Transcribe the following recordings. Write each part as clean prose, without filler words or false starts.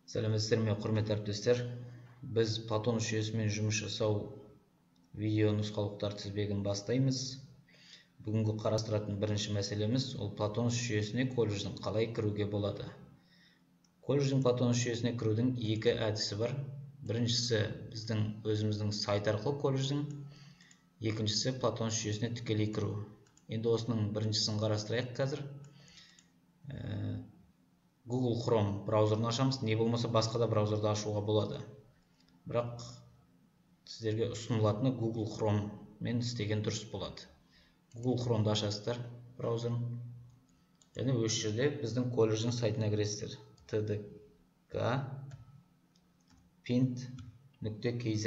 Сәлеметсіздер ме, құрметті әріптестер. Біз Платонов жүйесімен жұмыс жасау видео нұсқаулықтар тізбегін бастаймыз. Бүгінгі қарастыратын бірінші мәселеміз ол Платонов жүйесіне колледждің қалай кіруге болады. Колледждің Платонов жүйесіне кірудің екі әдісі бар. Біріншісі біздің өзіміздің сайт арқылы колледждің, екіншісі Платонов жүйесіне тікелей кіру. Енді осының біріншісін қарастырайық қазір. Google Chrome браузерін ашамыз, не болмаса басқа да браузерді ашуға болады. Бірақ сіздерге ұсынылатыны Google Chrome мен істеген дұрыс болады. Google Chrome'ды ашасыздар браузерін. Және осы жерде біздің колледждің сайтына кіресіздер. tdk.pint.kz.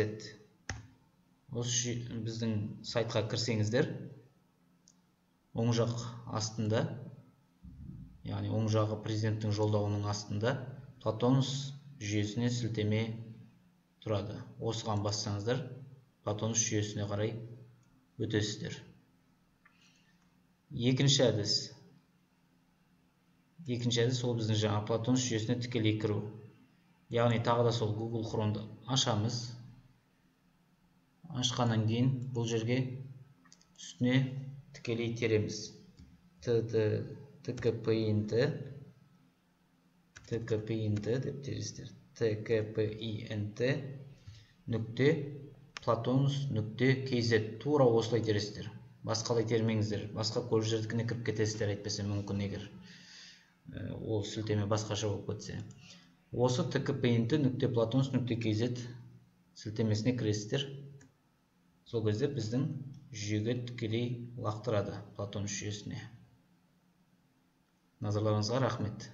Осы біздің сайтқа кірсеңіздер, оң жақ астында, яғни оң жағы президенттің жолдауының астында Платонов жүйесіне сілтеме тұрады. Осыған бассаңыздар, Платонов жүйесіне қарай өтесіздер. Екінші әдіс ол біздің жаңа Платонов жүйесіне тікелей кіру. Яғни тағы да сол Google Chrome'ды ашамыз. Ашқаннан кейін бұл жерге үстіне тікелей тереміз. tkpint деп тересіздер. tkpint.platonos.kz тура осылай тересіздер. Басқалай термеңіздер. Басқа колледждердікіне кіріп кетесіздер, әйтпесе мүмкін егер ол сілтеме басқаша болып кетсе. Осы tkpint.platonos.kz сілтемесіне кіресіздер. Сол кезде біздің жүйеге тікелей лақтырады Платонов жүйесіне. Назарларыңызға рахмет.